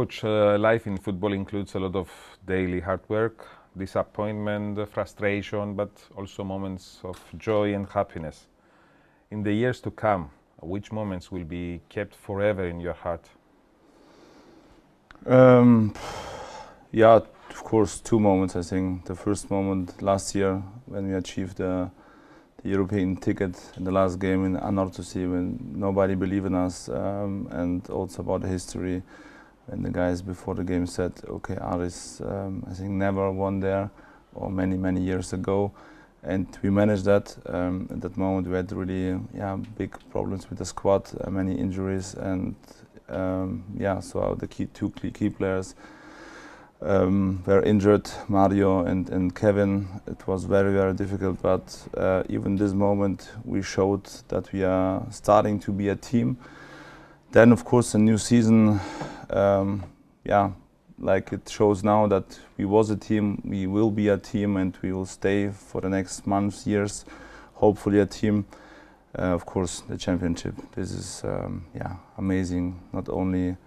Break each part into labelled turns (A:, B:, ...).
A: Coach, life in football includes a lot of daily hard work, disappointment, frustration, but also moments of joy and happiness. In the years to come, which moments will be kept forever in your heart?
B: Yeah, of course, two moments, I think. The first moment last year when we achieved the European ticket in the last game in ALIAKSEI when nobody believed in us, and also about the history when the guys before the game said, okay, Aris, I think never won there, or many years ago, and we managed that. At that moment we had really big problems with the squad, many injuries, and so the two key players were injured, Mario and Kevin. It was very difficult, but even this moment we showed that we are starting to be a team. Then of course a new season, like it shows now that we was a team, we will be a team, and we will stay for the next months, years, hopefully a team. Of course the championship, this is amazing, not only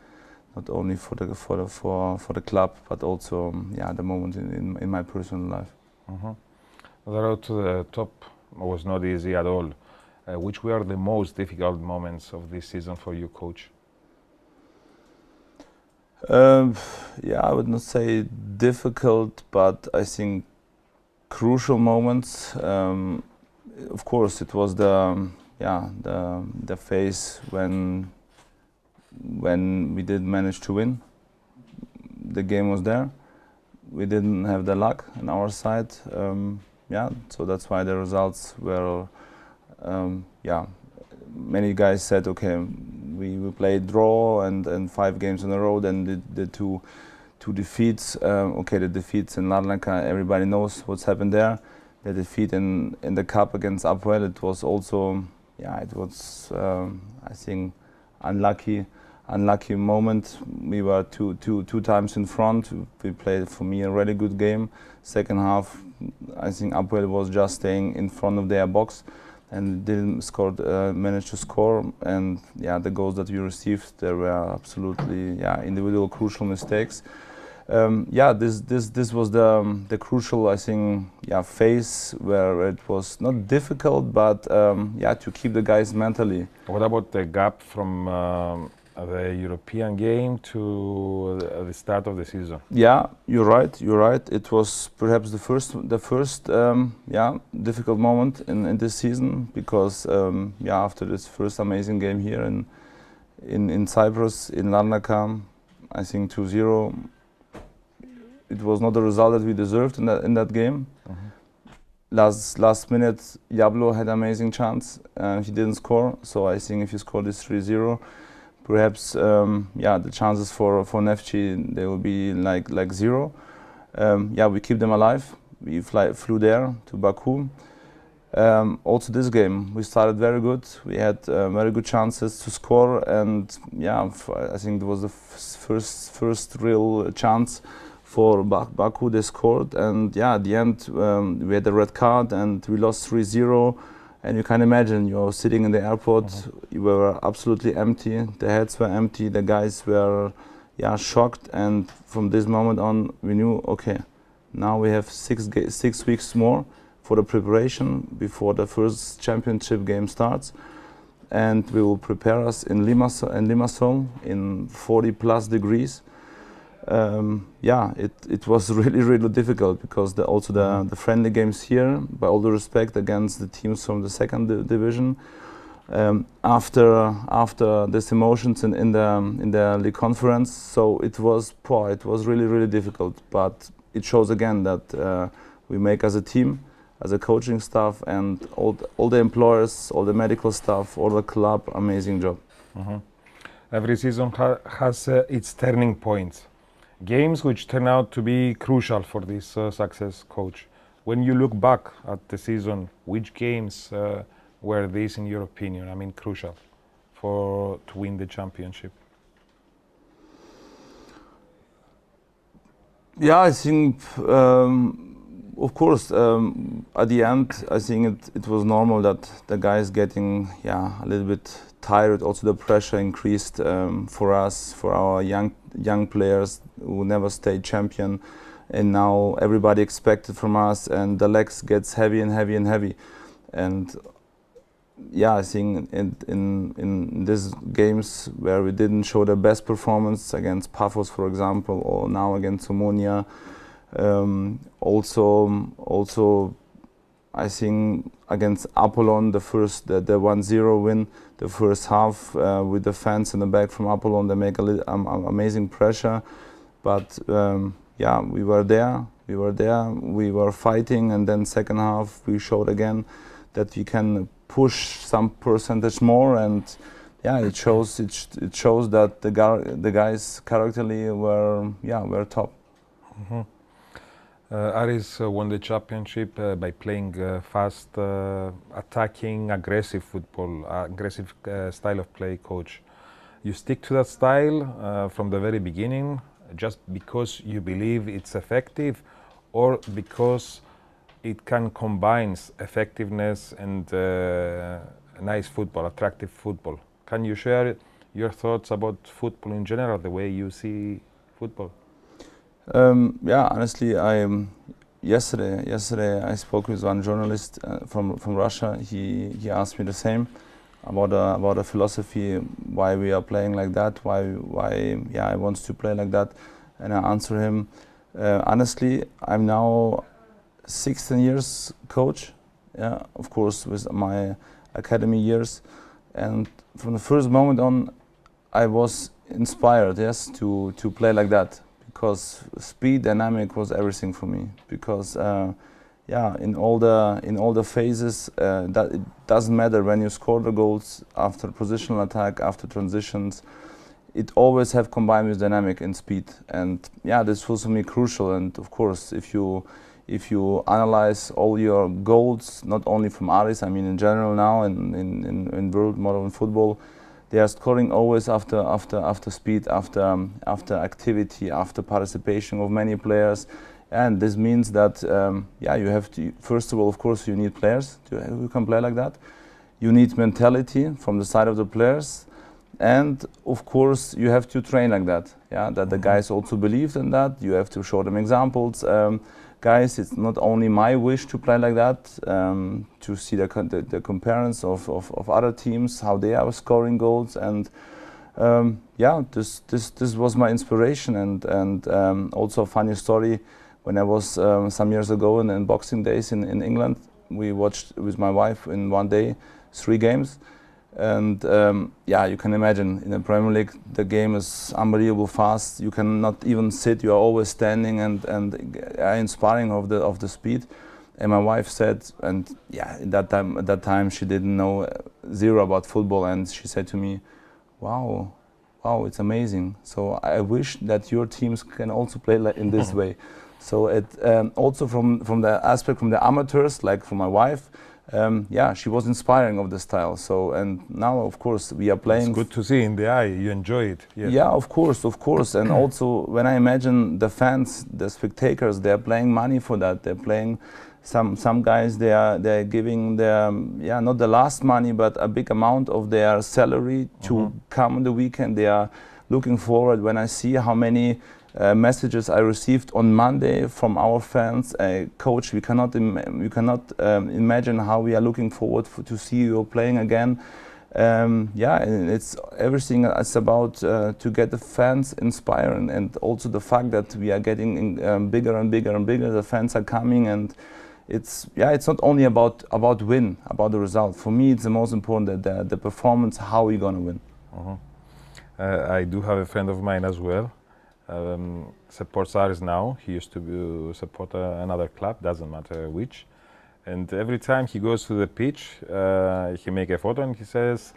B: for the club, but also the moment in my personal life.
A: The road to the top was not easy at all. Which were the most difficult moments of this season for you, Coach?
B: I would not say difficult, but I think crucial moments. Of course, it was the phase when we did manage to win. The game was there. We didn't have the luck on our side. So that's why the results were. Many guys said, okay, we played draw and 5 games in a row. Then the two defeats. Okay, the defeats in Larnaca, everybody knows what's happened there. The defeat in the cup against Apoel, it was also, I think, unlucky moment. We were two times in front. We played, for me, a really good game. Second half, I think Apoel was just staying in front of their box and didn't manage to score. And the goals that we received, there were absolutely individual crucial mistakes. This was the crucial, I think, phase where it was not difficult, but to keep the guys mentally.
A: What about the gap from the European game to the start of the season?
B: Yeah, you're right. It was perhaps the first difficult moment in this season, because after this first amazing game here in Cyprus, in Larnaca, I think 2-0. It was not the result that we deserved in that game. Last minute, Jablo had an amazing chance and he didn't score. So I think if you score this 3-0, perhaps the chances for Neftchi, they will be like 0. We keep them alive. We flew there to Baku. Also this game, we started very good. We had very good chances to score, and I think it was the first real chance for Baku. They scored, and at the end we had a red card and we lost 3-0. And you can imagine, you're sitting in the airport, you were absolutely empty, the heads were empty, the guys were shocked, and from this moment on we knew, okay, now we have 6 weeks more for the preparation before the first championship game starts, and we will prepare us in Limassol in 40+ degrees. It was really difficult, because also the friendly games here, by all the respect, against the teams from the second division, after these emotions in the league conference, so it was poor. It was really difficult, but it shows again that we make as a team, as a coaching staff, and all the employers, all the medical staff, all the club, amazing job.
A: Every season has its turning points. Games which turn out to be crucial for this success, Coach. When you look back at the season, which games were these, in your opinion, crucial to win the championship?
B: I think Of course, at the end, I think it was normal that the guys getting a little bit tired. Also, the pressure increased for us, for our young players who never stayed champion, and now everybody expected from us, and the legs gets heavy and heavy and heavy, and I think in these games where we didn't show the best performance against Paphos, for example, or now against Omonia. Also, I think against Apollon, the 1-0 win, the first half with the fans in the back from Apollon, they make amazing pressure. But we were there, we were fighting, and then second half we showed again that we can push some percentage more, and it shows that the guys characterly were top.
A: Mm-hmm. Aris won the championship by playing fast, attacking, aggressive football, aggressive style of play, coach. You stick to that style from the very beginning, just because you believe it's effective, or because it can combine effectiveness and nice football, attractive football. Can you share your thoughts about football in general, the way you see football?
B: Honestly, yesterday I spoke with one journalist from Russia. He asked me the same about a philosophy, why we are playing like that, why I want to play like that, and I answer him. Honestly, I'm now 16 years coach, of course with my academy years, and from the first moment on, I was inspired, to play like that. Because speed, dynamic was everything for me. Because in all the phases, that it doesn't matter when you score the goals after positional attack, after transitions. It always have combined with dynamic and speed. And this was for me crucial. And of course, if you analyze all your goals, not only from Aris, I mean in general now in world modern football. They are scoring always after speed, after activity, after participation of many players, and this means that you have to. First of all, of course, you need players who can play like that. You need mentality from the side of the players, and of course, you have to train like that. That the guys also believe in that. You have to show them examples. Guys, it's not only my wish to play like that, to see the comparisons of other teams, how they are scoring goals, and this was my inspiration, and also a funny story. When I was some years ago in Boxing Days in England, we watched with my wife in one day 3 games. And you can imagine in the Premier League the game is unbelievable fast. You cannot even sit. You are always standing and inspiring of the speed. And my wife said, and at that time she didn't know zero about football, and she said to me, "Wow, it's amazing. So I wish that your teams can also play like in this way." So it also from the aspect from the amateurs, like from my wife. She was inspiring of the style. So, and now of course we are playing.
A: It's good to see in the eye. You enjoy it. Yes.
B: Yeah, of course. And also when I imagine the fans, the spectators, they are playing money for that. They're playing. Some guys they're giving their not the last money, but a big amount of their salary to come on the weekend. They are looking forward. When I see how many messages I received on Monday from our fans, coach, we cannot imagine how we are looking forward to see you playing again. And it's everything. It's about to get the fans inspired, and also the fact that we are getting bigger and bigger and bigger. The fans are coming, and it's not only about the result. For me, it's the most important that the performance, how we're gonna win.
A: I do have a friend of mine as well. Supports Aris now. He used to support another club, doesn't matter which. And every time he goes to the pitch, he make a photo and he says,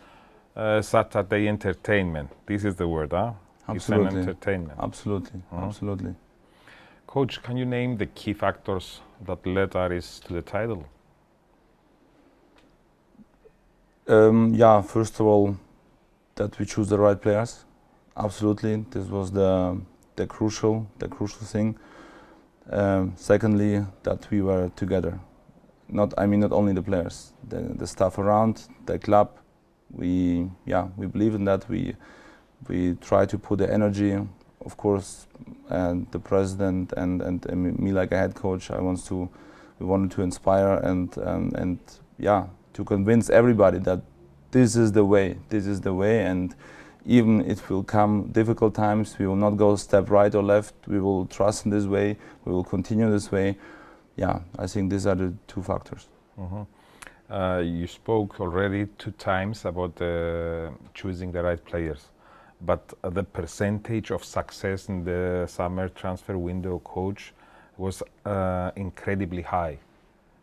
A: Saturday entertainment. This is the word, huh?
B: Absolutely.
A: It's an entertainment.
B: Absolutely, absolutely.
A: Coach, can you name the key factors that led Aris to the title?
B: First of all, that we choose the right players. Absolutely, this was the crucial thing. Secondly, that we were together. Not only the players, the staff around, the club. We believe in that. We try to put the energy. Of course, the president and me like a head coach. We wanted to inspire and to convince everybody that this is the way. This is the way, and even it will come difficult times. We will not go step right or left. We will trust in this way. We will continue this way. Yeah, I think these are the two factors.
A: You spoke already 2 times about choosing the right players, but the percentage of success in the summer transfer window, coach, was incredibly high.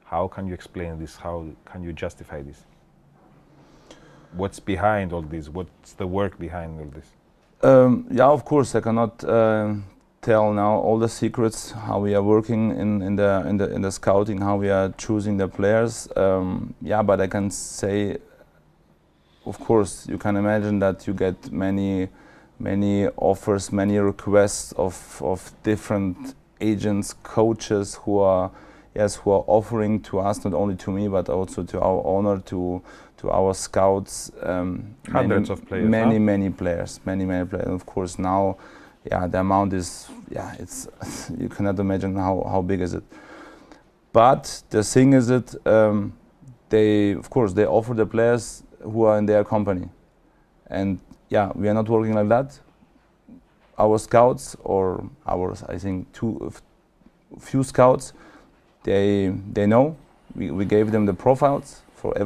A: How can you explain this? How can you justify this? What's behind all this? What's the work behind all this?
B: Yeah, of course, I cannot tell now all the secrets how we are working in the scouting, how we are choosing the players. Yeah, but I can say, of course, you can imagine that you get many offers, many requests of different agents, coaches who are offering to us, not only to me, but also to our owner, to our scouts.
A: Hundreds of players.
B: Many players. Of course, now, yeah, the amount is, it's you cannot imagine how big is it. But the thing is that they offer the players who are in their company, and yeah, we are not working like that. Our scouts, or I think few scouts, they know. We gave them the profiles for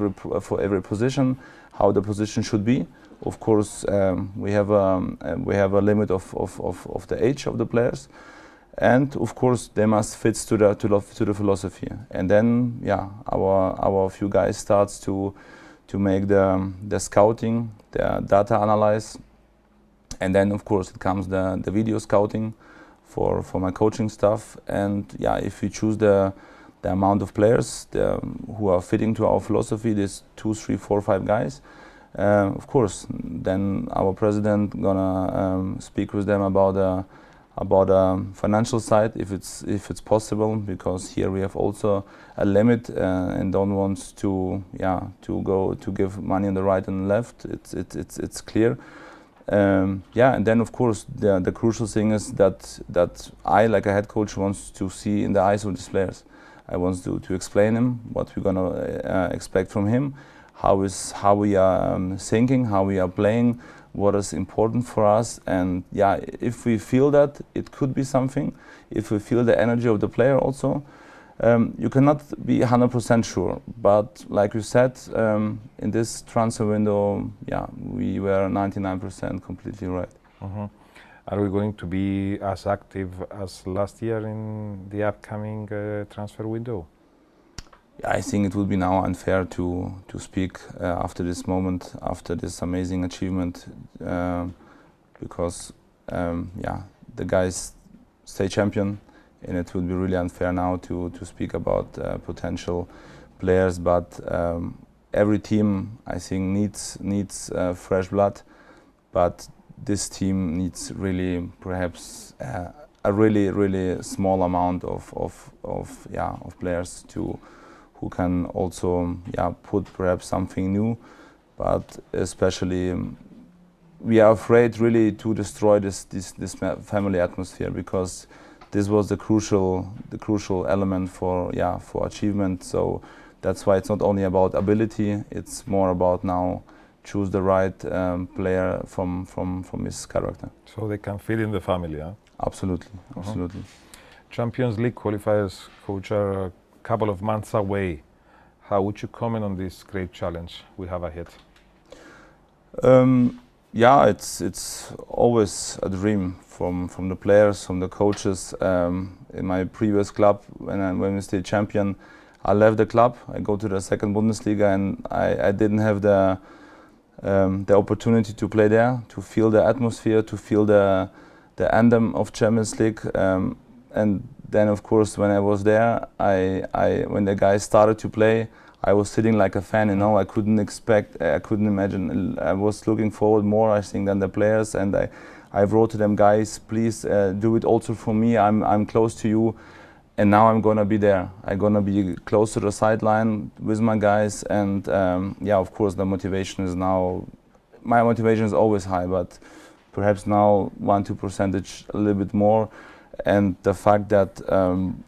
B: every position, how the position should be. Of course, we have a limit of the age of the players, and of course they must fit to the philosophy. And then our few guys starts to make the scouting, the data analyze, and then of course it comes the video scouting for my coaching stuff. And yeah, if we choose the amount of players who are fitting to our philosophy, this 2, 3, 4, 5 guys, of course, then our president gonna speak with them about financial side, if it's possible, because here we have also a limit and don't want to give money on the right and left. It's clear. And then of course the crucial thing is that I, like a head coach, wants to see in the eyes of these players. I want to explain him what we're gonna expect from him, how we are thinking, how we are playing, what is important for us. And yeah, if we feel that it could be something, if we feel the energy of the player also, you cannot be 100% sure. But like you said, in this transfer window, yeah, we were 99% completely right.
A: Are we going to be as active as last year in the upcoming transfer window?
B: I think it would be now unfair to speak after this moment, after this amazing achievement, because the guys stay champion, and it would be really unfair now to speak about potential players. But every team, I think, needs fresh blood, but this team needs really perhaps a really small amount of players who can also put perhaps something new. But especially we are afraid really to destroy this family atmosphere, because this was the crucial element for achievement. So that's why it's not only about ability, it's more about now choose the right player from his character.
A: So they can fit in the family, huh?
B: Absolutely.
A: Champions League qualifiers, coach, are a couple of months away. How would you comment on this great challenge we have ahead?
B: It's always a dream from the players, from the coaches. In my previous club, when we stayed champion, I left the club. I go to the second Bundesliga, and I didn't have the opportunity to play there, to feel the atmosphere, to feel the anthem of Champions League. And then, of course, when I was there, when the guys started to play, I was sitting like a fan. I couldn't imagine. I was looking forward more, I think, than the players. And I wrote to them, guys, please do it also for me. I'm close to you. and now I'm gonna be there. I'm gonna be close to the sideline with my guys, and yeah, of course, the motivation is now. My motivation is always high, but perhaps now 1-2% a little bit more, and the fact that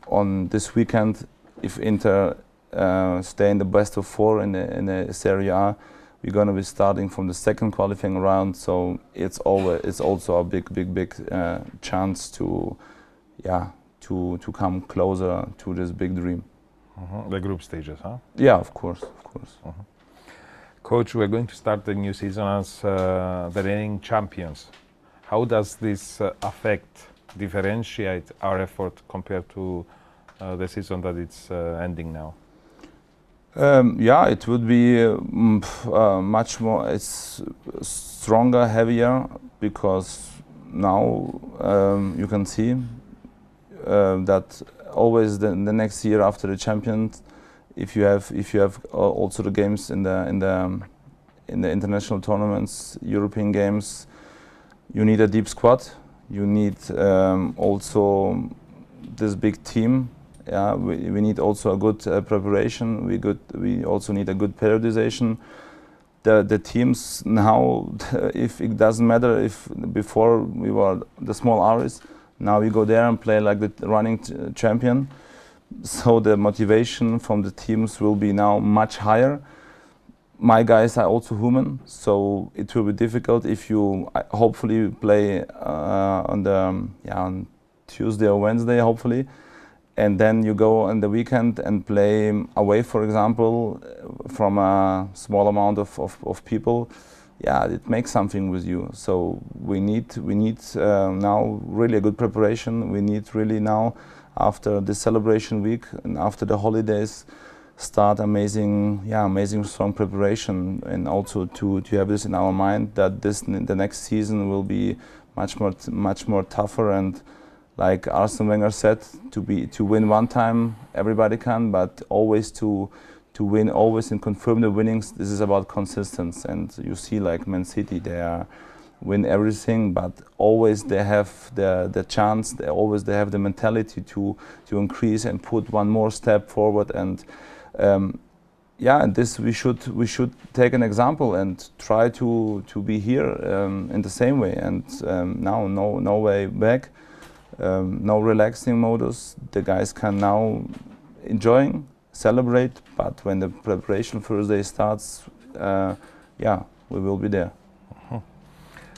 B: on this weekend, if Inter stay in the best of 4 in the Serie A, we're going to be starting from the second qualifying round. So it's also a big chance to come closer to this big dream.
A: The group stages, huh?
B: Yeah, of course.
A: Coach, we're going to start the new season as the reigning champions. How does this differentiate our effort compared to the season that it's ending now?
B: Yeah, it would be much more. It's stronger, heavier, because now you can see that always the next year after the champions, if you have also the games in the international tournaments, European games, you need a deep squad. You need also this big team. Yeah, we need also a good preparation. We also need a good periodization. The teams now, if it doesn't matter if before we were the small Aris, now we go there and play like the running champion. So the motivation from the teams will be now much higher. My guys are also human, so it will be difficult if you hopefully play on Tuesday or Wednesday, hopefully, and then you go on the weekend and play away, for example, from a small amount of people. Yeah, it makes something with you. So we need now really a good preparation. We need really now, after the celebration week and after the holidays, start amazing strong preparation, and also to have this in our mind that the next season will be much more tougher, and like Arsene Wenger said, to win one time everybody can, but always to win always and confirm the winnings. This is about consistency, and you see like Man City, they win everything, but always they have the chance. They have the mentality to increase and put one more step forward, and and this we should take an example and try to be here in the same way. And now no way back, no relaxing modus. The guys can now enjoying, celebrate, but when the preparation first day starts, we will be there.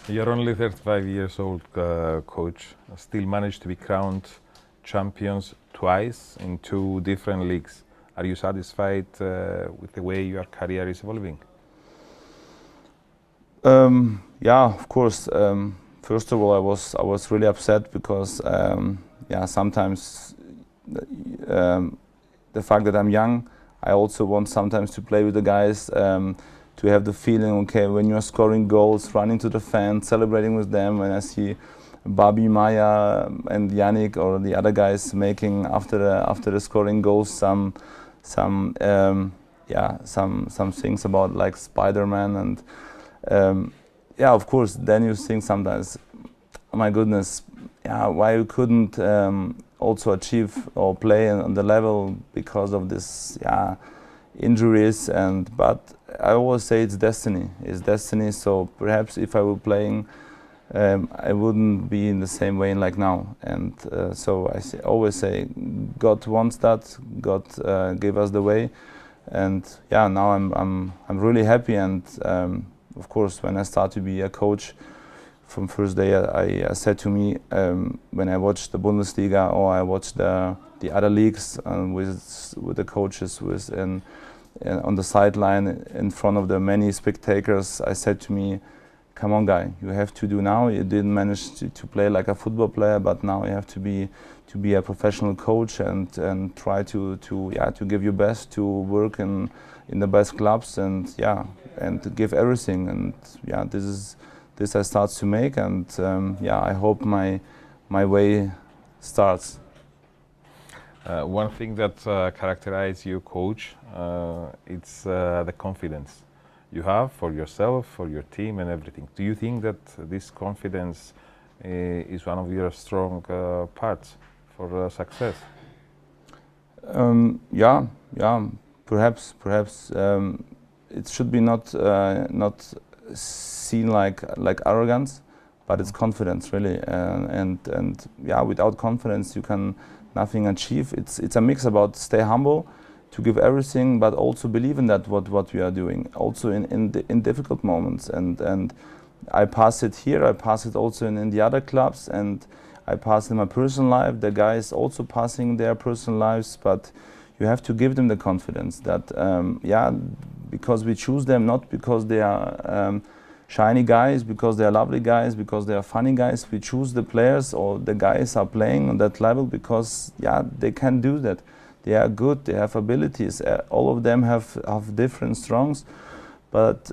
A: You're only 35 years old, coach. Still managed to be crowned champions twice in 2 different leagues. Are you satisfied with the way your career is evolving?
B: Yeah, of course. First of all, I was really upset because sometimes the fact that I'm young, I also want sometimes to play with the guys, to have the feeling, okay, when you're scoring goals, running to the fans, celebrating with them. When I see Bobby, Maya, and Yannick or the other guys making after the scoring goals some things about like Spider-Man, and of course then you think sometimes, oh my goodness, why you couldn't also achieve or play on the level because of this injuries, but I always say it's destiny. So perhaps if I were playing, I wouldn't be in the same way like now, and so always say God wants that. God gave us the way, and now I'm really happy. And of course, when I start to be a coach, from first day I said to me, when I watched the Bundesliga or I watched the other leagues with the coaches and on the sideline in front of the many spectators, I said to me, come on, guy, you have to do now. You didn't manage to play like a football player, but now you have to be a professional coach and try to give your best, to work in the best clubs, and to give everything. And this I start to make, and I hope my way starts.
A: One thing that characterizes you, coach, it's the confidence you have for yourself, for your team, and everything. Do you think that this confidence is one of your strong parts for success?
B: Yeah, yeah. Perhaps it should be not seen like arrogance, but it's confidence really. And yeah, without confidence you can nothing achieve. It's a mix about stay humble, to give everything, but also believe in that what we are doing. Also in difficult moments, and I pass it here. I pass it also in the other clubs, and I pass in my personal life. The guys also passing their personal lives, but you have to give them the confidence that yeah, because we choose them not because they are shiny guys, because they are lovely guys, because they are funny guys. We choose the players or the guys are playing on that level because yeah, they can do that. They are good. They have abilities. All of them have different strongs, but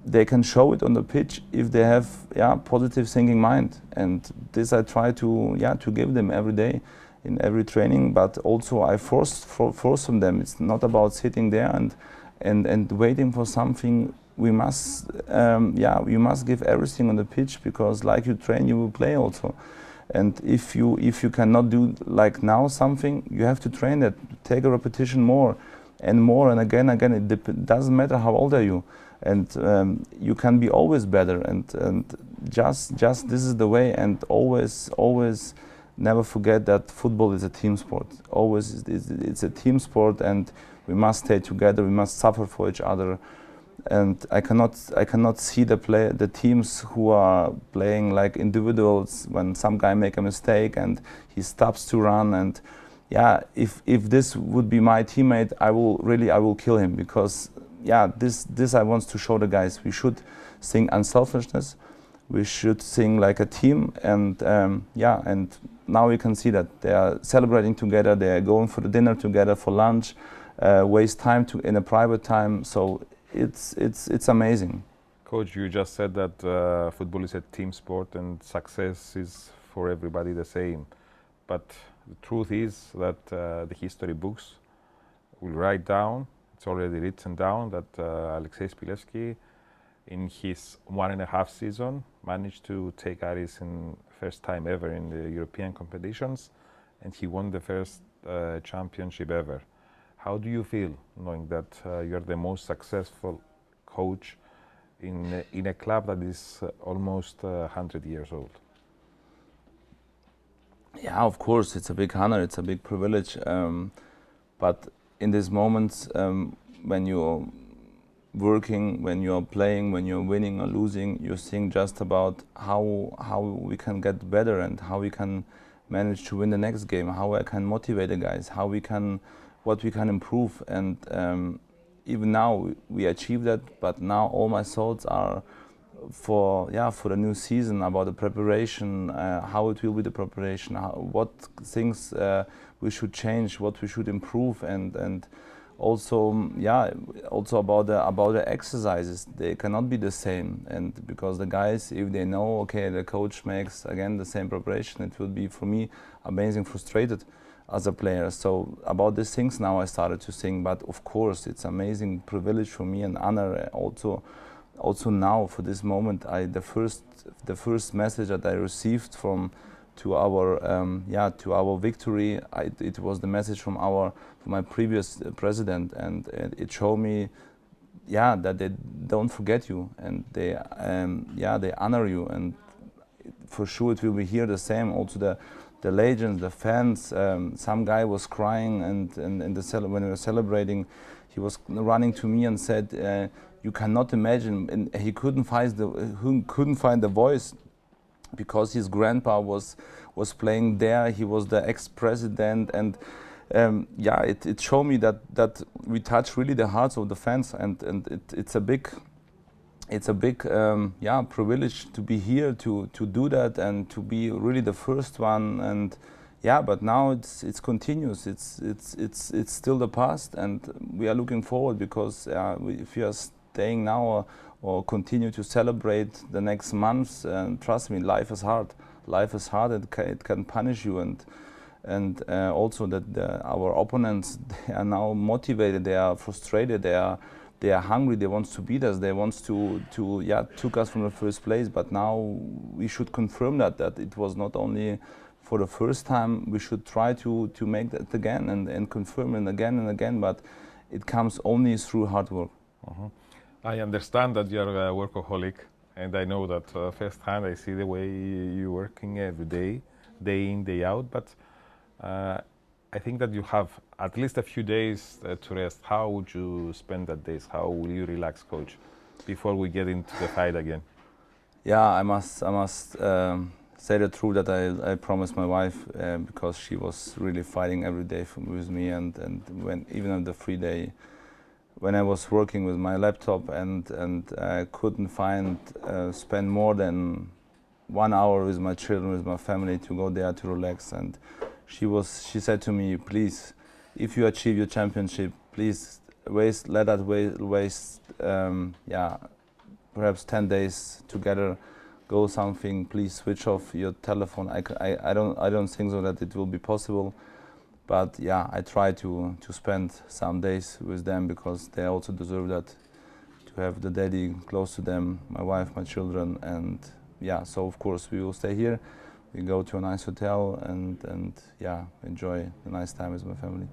B: they can show it on the pitch if they have positive thinking mind, and this I try to give them every day in every training. But also I force from them. It's not about sitting there and waiting for something. We must you must give everything on the pitch, because like you train, you will play also. And if you cannot do like now something, you have to train that, take a repetition more and again. It doesn't matter how old are you, and you can be always better, and just this is the way. And always never forget that football is a team sport. Always it's a team sport, and we must stay together. We must suffer for each other. And I cannot see the teams who are playing like individuals when some guy make a mistake and he stops to run. And yeah, if this would be my teammate, I will kill him, because yeah, this I want to show the guys. We should sing unselfishness. We should sing like a team, and yeah, and now we can see that they are celebrating together. They are going for the dinner together, for lunch, waste time in a private time. So it's amazing.
A: Coach, you just said that football is a team sport and success is for everybody the same. But the truth is that the history books will write down, it's already written down, that ALIAKSEI SHPILEUSKI in his 1.5 season managed to take Aris in first time ever in the European competitions, and he won the first championship ever. How do you feel knowing that you're the most successful coach in a club that is almost 100 years old?
B: Yeah, of course, it's a big honor, it's a big privilege. But in these moments, when you're working, when you're playing, when you're winning or losing, you think just about how we can get better and how we can manage to win the next game, how I can motivate the guys, what we can improve. And even now we achieve that, but now all my thoughts are for the new season, about the preparation, how it will be the preparation, what things we should change, what we should improve, and also about the exercises. They cannot be the same, and because the guys, if they know, okay, the coach makes again the same preparation, it will be for me amazing frustrated as a player. So about these things now I started to think, but of course it's amazing privilege for me and honor also now for this moment. The first message that I received to our victory, it was the message from my previous president, and it showed me that they don't forget you, and they honor you, and for sure it will be here the same. Also the legends, the fans. Some guy was crying, and when we were celebrating, he was running to me and said, "You cannot imagine." And he couldn't find the voice, because his grandpa was playing there. He was the ex-president, and it showed me that we touch really the hearts of the fans, and it's a big privilege to be here to do that and to be really the first one. And but now it's continuous. It's still the past, and we are looking forward, because if you are staying now or continue to celebrate the next months, and trust me, life is hard. Life is hard. It can punish you, and also that our opponents, they are now motivated. They are frustrated. They are hungry. They want to beat us. They want to took us from the first place. But now we should confirm that it was not only for the first time, we should try to make that again and confirm it again and again, but it comes only through hard work.
A: I understand that you're a workaholic, and I know that firsthand. I see the way you're working every day, day in, day out, but I think that you have at least a few days to rest. How would you spend that days? How will you relax, coach, before we get into the fight again?
B: Yeah, I must say the truth that I promised my wife because she was really fighting every day with me, and when even on the free day, when I was working with my laptop and I couldn't spend more than 1 hour with my children, with my family, to go there to relax. And she said to me, please, if you achieve your championship, please let us waste perhaps 10 days together, go something, please switch off your telephone. I don't think so that it will be possible. But yeah, I try to spend some days with them because they also deserve that, to have the daddy close to them, my wife, my children. And yeah, so of course we will stay here. We go to a nice hotel and yeah, enjoy a nice time with my family.